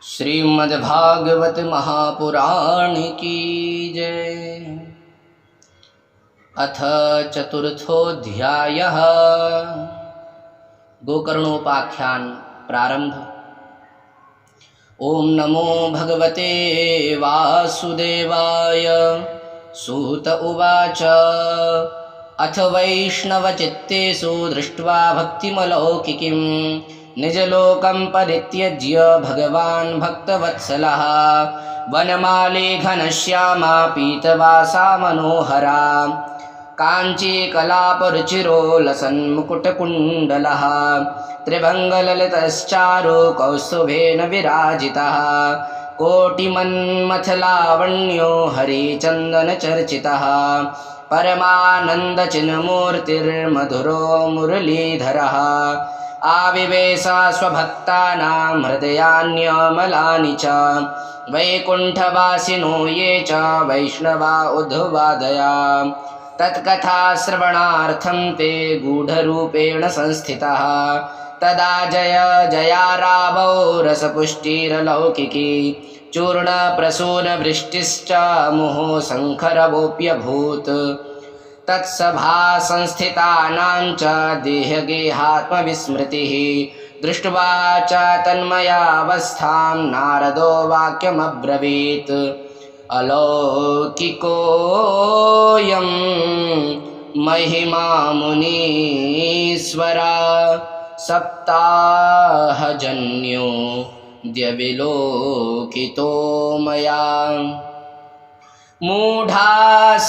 श्रीमद्भागवत महापुराण की जय। अथ चतुर्थोऽध्यायः। गोकर्णोपाख्यान प्रारंभ। ओम नमो भगवते वासुदेवाय। सूत उवाच अथ वैष्णवचित्तेषु दृष्ट्वा भक्तिमलौकिकीं निजलोकं परित्यज्य भगवान् भक्तवत्सलः वनमाली घनश्यामा पीतवासा मनोहरा काञ्चीकलापरुचिरो लसन्मुकुटकुण्डलः त्रिभङ्गललितश्चारु कौस्तुभेन विराजितः कोटिमन्मथलावण्यो हरिचन्दनचर्चितः परमानन्दचिन्मूर्तिर्मधुरो मुरलीधरः आविवेश स्वभक्तानां हृदयान्यमलानि च वैकुण्ठवासिनो ये च वैष्णवा उद्वादया तत्कथा श्रवणार्थं ते गूढरूपेण संस्थितः तदा जय जयारावौ रसपुष्टिरलौकिकी चूर्णप्रसूनवृष्टिश्च मुहुः शङ्खरवोऽप्यभूत् तत्सभा संस्थितानां च देहगेहात्मविस्मृतिः दृष्ट्वा च तन्मयावस्थां नारदो वाक्यमब्रवीत् अलौकिकोऽयं महिमा मुनीश्वरा सप्ताहजन्यो द्यविलोकितो मया मूढ़ा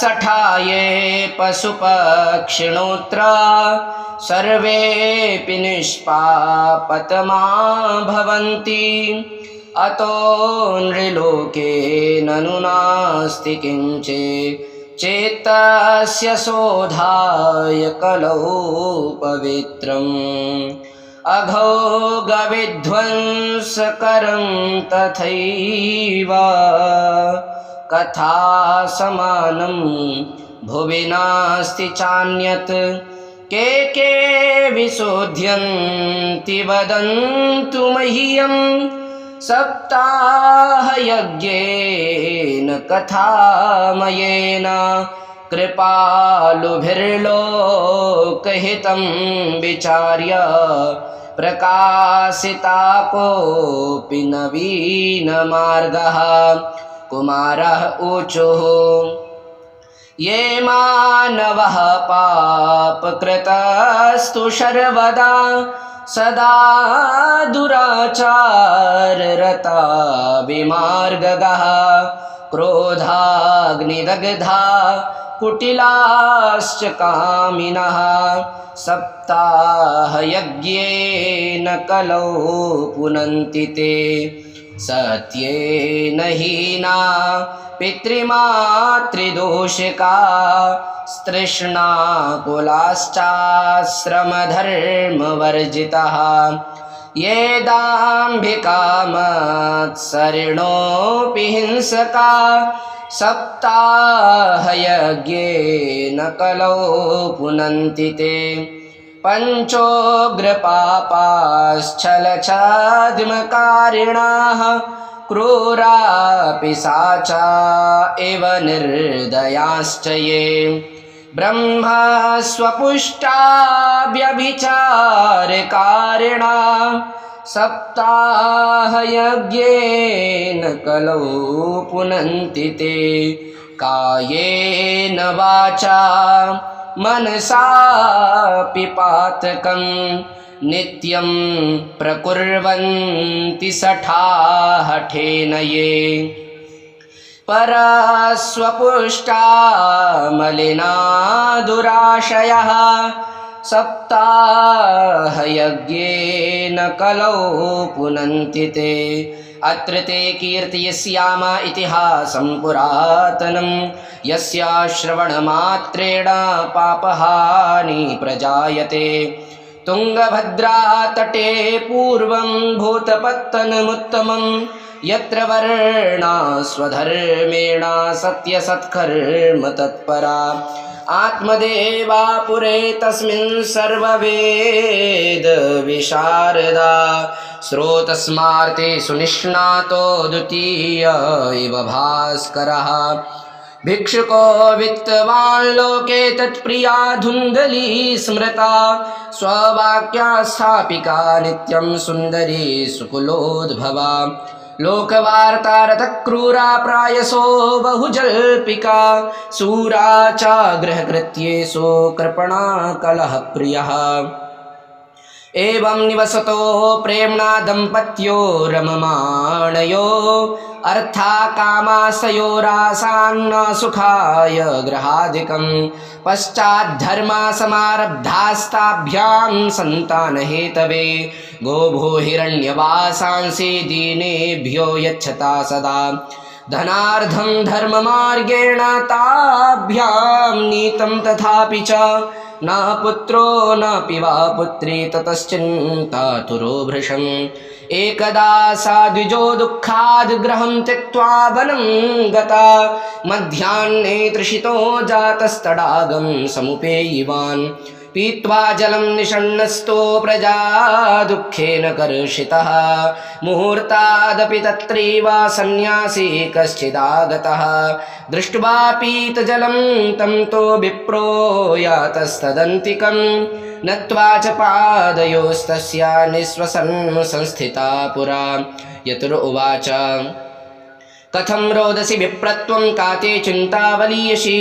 सठाये पशुपक्षिणोऽत्र सर्वेऽपि निष्पापतमा भवन्ति अतो नृलोके ननु नास्ति किञ्चित् चेतस्य शोधाय कलौ पवित्रम् अघोगविध्वंसकरं तथैव कथा समानं भुवि नास्ति चान्यत् के विशोध्यन्ति वदन्तु मह्यं सप्ताहयज्ञेन कथामयेन कृपालुभिर्लोकहितं विचार्य प्रकाशिता कोऽपि नवीनमार्गः कुमारः ऊचुः ये मानवः पापकृतस्तु सर्वदा सदा दुराचाररता विमार्गगः क्रोधाग्निदग्धा कुटिलाश्च कामिनः सप्ताहयज्ञेन कलौ पुनन्ति ते सत्येन हीना पितृमातृदोषिका तृष्णाकुलाश्चाश्रमधर्मवर्जितः ये दाम्भिकामत्सरिणोऽपि हिंसका सप्ताहयज्ञेन कलौ पुनन्ति ते पञ्चोग्रपापाश्छलछाद्मकारिणाः क्रूरा पिशाचा एव निर्दयाश्च ये ब्रह्मस्वपुष्टा व्यभिचारकारिणा सप्ताहयज्ञेन कलौ पुनन्ति ते कायेन वाचा मनसापि पातकं नित्यं प्रकुर्वन्ति सठाहठेन ये परस्वपुष्टा मलिना दुराशयः सप्ताहयज्ञेन कलौ पुनन्ति ते अत्र ते कीर्तयिष्याम इतिहासं पुरातनं यस्य श्रवणमात्रेण पापहानि प्रजायते तुंगभद्रातटे पूर्वं भूतपत्तनमुत्तमं यत्र वर्णा स्वधर्मेण सत्यसत्कर्म तत्परा आत्मदेवापुरे तस्मिन् सर्ववेद विशारदा स्रोतस्मार्ते सुनिष्णातो द्वितीय इव भास्करः भिक्षुको वित्तवान् लोके तत्प्रिया धुन्धली स्मृता स्ववाक्या स्थापिका नित्यं सुन्दरी सुकुलोद्भवा लोकवार्तारतक्रूरा प्रायसो बहुजल्पिका सूरा चाग्रहकृत्येषु कृपणा कलहप्रियः एवं निवसतो प्रेम्णा दम्पत्यो रममाणयो अर्थाकामाशयोरासान्न सुखाय गृहादिकं पश्चाद्धर्मा समारब्धास्ताभ्यां सन्तानहेतवे गोभो हिरण्यवासांसि दीनेभ्यो यच्छता सदा धनार्धं धर्ममार्गेण ताभ्यां नीतं तथापि च न पुत्रो न पिवा पुत्री ततश्चिन्तातुरो भृशम् एकदा सा द्विजो दुःखाद् गृहं त्यक्त्वा वनं गता मध्याह्ने तृषितो जातस्तडागं समुपेयिवान् पीत्वा जलं निषण्णस्तो प्रजा दुःखेन कर्षितः मुहूर्तादपि तत्रैव सन्न्यासी कश्चिदागतः दृष्ट्वा पीतजलं तं तो विप्रो यातस्तदन्तिकं नत्वा च पादयोस्तस्य निःश्वसन् संस्थिता पुरा यतुरुवाच कथं रोदसी विप्रत्वं काते चिन्तावलीयसी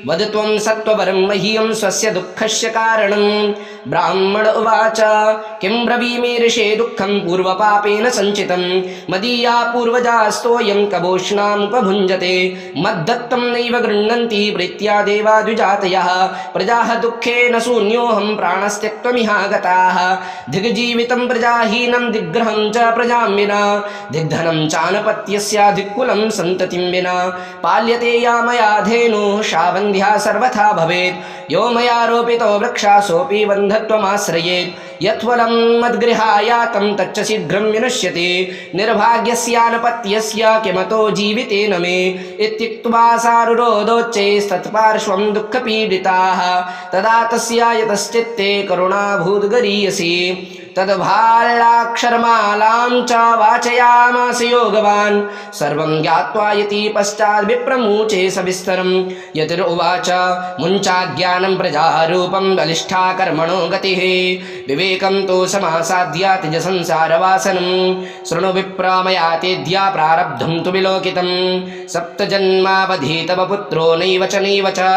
वद त्वं सत्त्ववरं मह्यं स्वस्य दुःखस्य कारणं ब्राह्मण उवाच किं ब्रवीमीर्षे दुःखं पूर्वपापेन सञ्चितं मदीया पूर्वजास्तोऽयं कबोष्णामुपभुञ्जते मद्दत्तं नैव गृह्णन्ति प्रीत्या देवा द्विजातयः प्रजाः दुःखेन शून्योऽहं प्राणस्त्यक्त्वमिहागताः दिग्जीवितं प्रजाहीनं दिग्ग्रहं च प्रजां विना दिग्धनं चानपत्यस्य दिक्कुलं सन्ततिं विना पाल्यते या मया धेनुः शावन्ध्या सर्वथा भवेत् यो मया रोपितो वृक्षासोऽपि बन्धत्वमाश्रयेत् यत्फलं मद्गृहायातं तच्च शीघ्रं विनश्यति निर्भाग्यस्यानपत्यस्य किमतो जीवितेन मे इत्युक्त्वा सारुरोधोच्चैस्तत्पार्श्वं दुःखपीडिताः तदा तस्या यतश्चित्ते करुणाभूद्गरीयसी तद्भालाक्षरमालां च वाचयामास योगवान् सर्वं ज्ञात्वा यति पश्चात् विप्रमूचे सविस्तरं यतिरुवाच मुञ्चाज्ञानं प्रजारूपं बलिष्ठा कर्मणो गतिः विवेकं तु समासाद्य त्यज संसारवासनं शृणु विप्र मया तेद्या प्रारब्धं तु विलोकितं सप्तजन्मावधि तव पुत्रो नैव च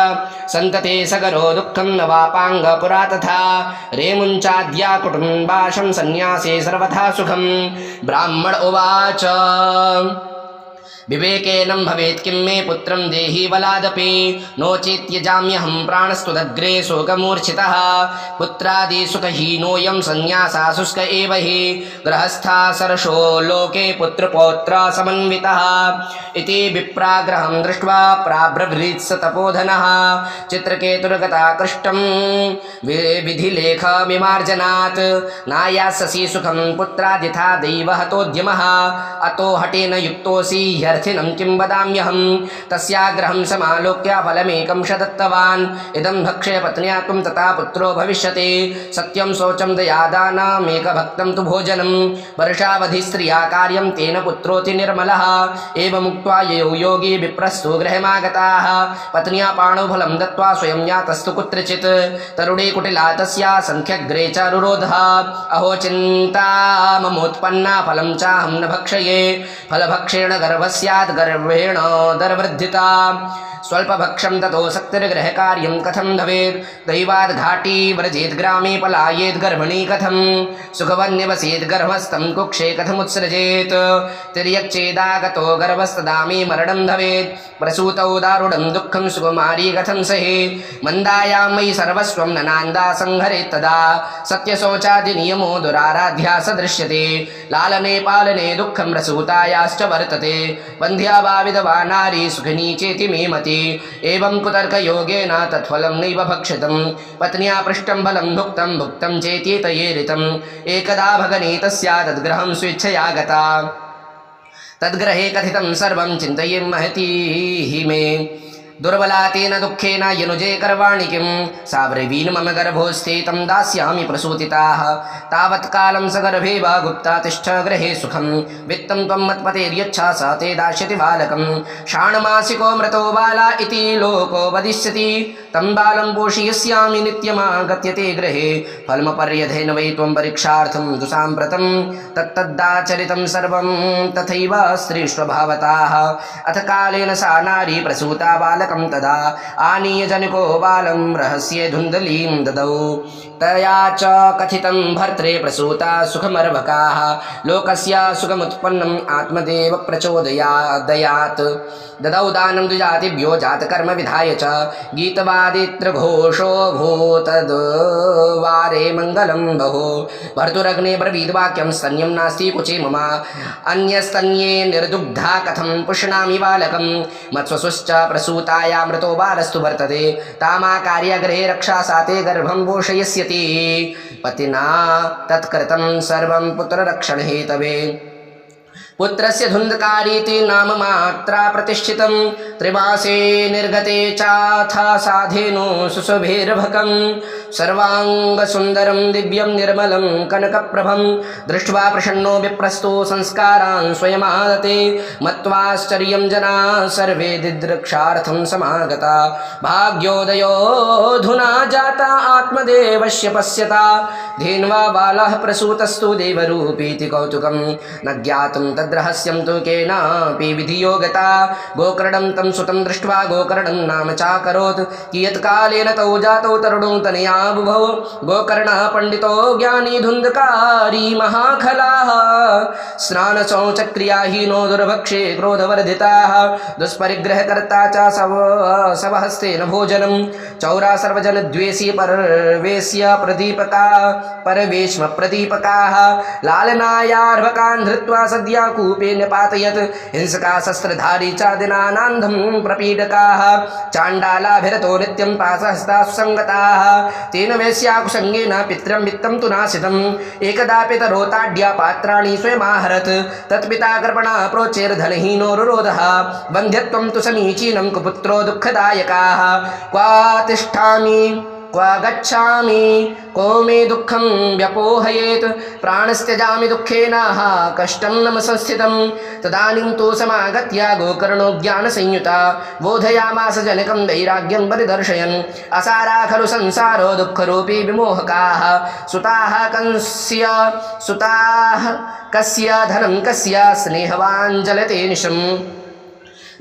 सन्तते सगरो दुःखं न वापाङ्ग पुरा तथा रेमुञ्चाद्या कुटुम्बाशं सन्न्यासे सर्वथा सुखं ब्राह्मण उवाच विवेकेनं भवेत् किं मे पुत्रं देहि बलादपि नो चेत्यजाम्यहं प्राणस्तुदग्रे शोकमूर्छितः पुत्रादिसुखहीनोऽयं सन्न्यासा शुष्क एव हि गृहस्था सरशो लोके पुत्रपौत्रा समन्वितः इति विप्राग्रहं दृष्ट्वा प्राब्रवीत् स तपोधनः चित्रकेतुर्गताकृष्टं विधिलेखमिमार्जनात् नायास्यसि सुखं पुत्रादिथा दैवहतोद्यमः अतो हठेन युक्तोऽसि ह्यर्थिनं किं वदाम्यहं तस्याग्रहं समालोक्य फलमेकं स दत्तवान् इदं भक्ष्य पत्न्या त्वं तथा पुत्रो भविष्यति सत्यं शौचं दयादानमेकभक्तं तु भोजनं वर्षावधि स्त्रिया कार्यं तेन पुत्रोऽति निर्मलः एवमुक्त्वा ययौ योगी विप्रस्तु गृहमागताः पत्न्या पाणोफलं दत्त्वा स्वयं यातस्तु कुत्रचित् तरुणे कुटिला तस्या सङ्ख्यग्रे चारुरोधः अहो चिन्ता ममोत्पन्ना फलं चाहं न भक्षये फलभक्षेण गर्भस्यात् गर्भेण दरवृद्धिता स्वल्पभक्षं ततो शक्तिर्गृहकार्यं कथं भवेत् दैवाद् घाटी व्रजेत् ग्रामे पलायेत् गर्भिणी कथं सुखवन्निवसेत् गर्भस्थं कुक्षे कथमुत्सृजेत् तिर्यक्चेदागतो गर्भस्तदा मे मरणं भवेत् प्रसूतौ दारुणं दुःखं सुकुमारी कथं सहेत् मन्दायां मयि सर्वस्वं ननान्दा संहरेत् तदा सत्यशौचादिनियमो दुराराध्या सदृश्यते लालने पालने दुःखं प्रसूतायाश्च वर्तते वन्ध्या वा विधवा नारी सुखिनी चेति मे मति एवं कुतर्कयोगेन तत्फलं नैव भक्षितं पत्न्या पृष्टं फलं भुक्तं चेत्येतयेरितम् एकदा भगनी तस्या तद्गृहं स्वेच्छया गता तद्गृहे कथितं सर्वं चिन्तयेन् महती मे दुर्बला तेन दुःखेन यनुजे करवाणि किं सा ब्रवीण मम गर्भोस्थे तं दास्यामि प्रसूतिताः तावत् कालं स गर्भे वा गुप्ता तिष्ठ गृहे सुखं वित्तं त्वं मत्पतेर्यच्छा स ते दास्यति बालकं षाण्मासिको मृतो बाला इति लोको वदिष्यति तं बालं पोषयिष्यामि नित्यमागत्य ते गृहे फलमपर्यधेन वै त्वं परीक्षार्थं तु साम्प्रतं तत्तदाचरितं सर्वं तथैव स्त्रीष्वभावताः अथ कालेन सा नारी प्रसूता बालकं तदा आनीय जनको बालं रहस्ये धुन्दलीं ददौ तया च कथितं भर्त्रे प्रसूता सुखमर्भकाः लोकस्य सुखमुत्पन्नम् आत्मदेव प्रचोदयात् ददौ दानं द्विजातिभ्यो जातकर्म विधाय च गीतवादित्र घोषो भूतद्वारे मङ्गलं बहु भर्तुरग्ने ब्रवीद्वाक्यं स्तन्यं नास्ति कुचे मम अन्यस्तन्ये निर्दुग्धा कथं पुष्णामि बालकं मत्स्वसुश्च प्रसूतायामृतो बालस्तु वर्तते तामाकार्यगृहे रक्षा साते गर्भं पोषयिष्यति पतिना तत्कृतं सर्वं पुत्ररक्षणहेतवे पुत्रस्य धुन्धकारीति नाम मात्रा प्रतिष्ठितं त्रिमासे निर्गते चाथा साधेनो सुशोभेर्भकं सर्वाङ्गसुन्दरं दिव्यं निर्मलं कनकप्रभं दृष्ट्वा प्रसन्नो विप्रस्तो संस्कारान् स्वयमादते मत्वाश्चर्यं जनाः सर्वे दिदृक्षार्थं समागता भाग्योदयोऽधुना जाता आत्मदेवस्य पश्यता धेन्वा बालः प्रसूतस्तु देवरूपीति कौतुकं न ज्ञातं तद्रहस्यं तु केनापि विधियो गता गोकर्णं तं सुतं दृष्ट्वा गोकर्णं नाम चाकरोत् कियत्कालेन तौ जातौ तरुणौ तनया बुभौ गोकर्णः पण्डितो ज्ञानी धुन्धकारी महाखलाः स्नानशौचक्रियाहीनो दुर्भक्षे क्रोधवर्धिताः दुष्परिग्रहकर्ता च स्वहस्तेन भोजनं चौरा सर्वजनद्वेषी परवेश्य परवेश्म प्रदीपकाः लालनायार्भकान् धृत्वा सद्या कूपे निपातयत् हिंसका शस्त्रधारी चादिनानान्धं प्रपीडकाः चाण्डालाभिरतो नित्यं पाशहस्ता सुसङ्गताः तेन वेश्याकुसङ्गेन पितरं वित्तं तु नाशितम् एकदा पितरोताड्या पात्राणि स्वयमाहरत् तत्पिता कृपणः प्रोचेर्धनहीनो रुरोधः वन्ध्यत्वं तु समीचीनं कुपुत्रो दुःखदायकाः क्वा तिष्ठामि क्व गच्छामि को मे दुःखं व्यपोहयेत् प्राणस्त्यजामि दुःखेन कष्टं नम संस्थितं तदानीं तु समागत्य गोकर्णो ज्ञानसंयुता बोधयामास जनकं वैराग्यं परिदर्शयन् असारा खलु संसारो दुःखरूपी विमोहकाः सुताः कस्य धनं कस्य स्नेहवान् जलते निशम्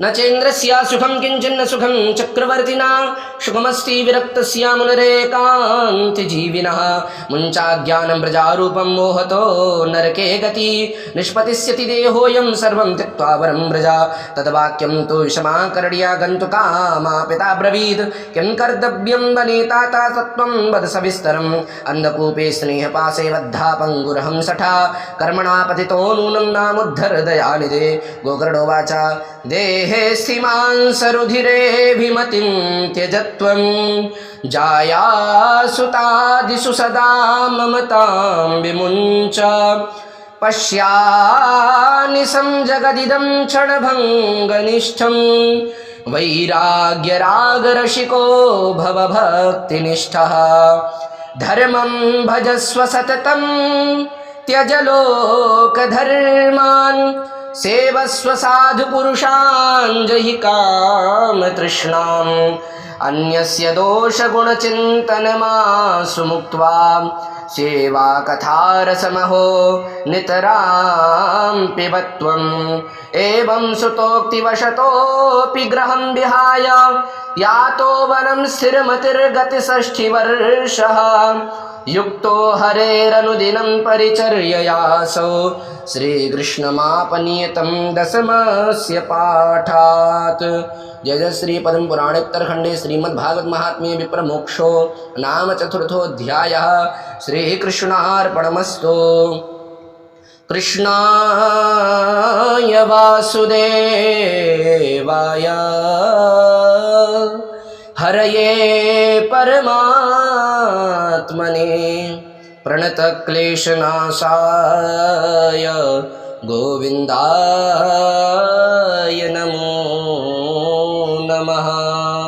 न चेन्द्रस्य सुखं किंचिन्न सुखं चक्रवर्तिना सुखमस्ति विरक्तस्य मुनिरेकान्तिजीविनः मुञ्चाज्ञानं प्रजारूपं मोहतो नरके गति निष्पतिष्यति देहोऽयं सर्वं त्यक्त्वा वरं व्रजा तद्वाक्यं तु क्षमाकर्ण्या गन्तुकामापिता ब्रवीत् किं कर्तव्यं वनिता तत्त्वं वद सविस्तरम् अन्धकूपे स्नेहपाशे बद्धा पङ्गुरहं सठा कर्मणा पतितो नूनं नामुद्धर दयानिधे गोकर्णोवाच देहे स्थिमान् सरुधिरेऽभिमतिं त्यजत्वं जायासुतादिषु सदा ममतां विमुञ्च पश्यानिशं जगदिदं क्षणभङ्गनिष्ठं वैराग्यरागरसिको भवभक्तिनिष्ठः धर्मं भजस्व सततं त्यज लोकधर्मान् सेवस्व साधु पुरुषान् जहि काम तृष्णाम् अन्यस्य दोष गुण चिन्तनमासु मुक्त्वा सेवा कथारसमहो नितरां पिबत्वम् एवं सुतोक्तिवशतोऽपि गृहं विहाय यातो वनं स्थिरमतिर्गतिषष्ठिवर्षः युक्तो हरेरनुदिनं परिचर्ययासौ श्रीकृष्णमापनीयतं दशमस्य पाठात्। जय जय श्री पद्म पुराणे उत्तरखंडे श्रीमद्भागवत महात्म्ये विप्रमोक्षो नाम चतुर्थोऽध्यायः। श्रीकृष्णार्पणमस्तु। कृष्णाय वासुदेवाय हरये परमात्मने प्रणतक्लेशनाशाय गोविन्दाय नमो नमः।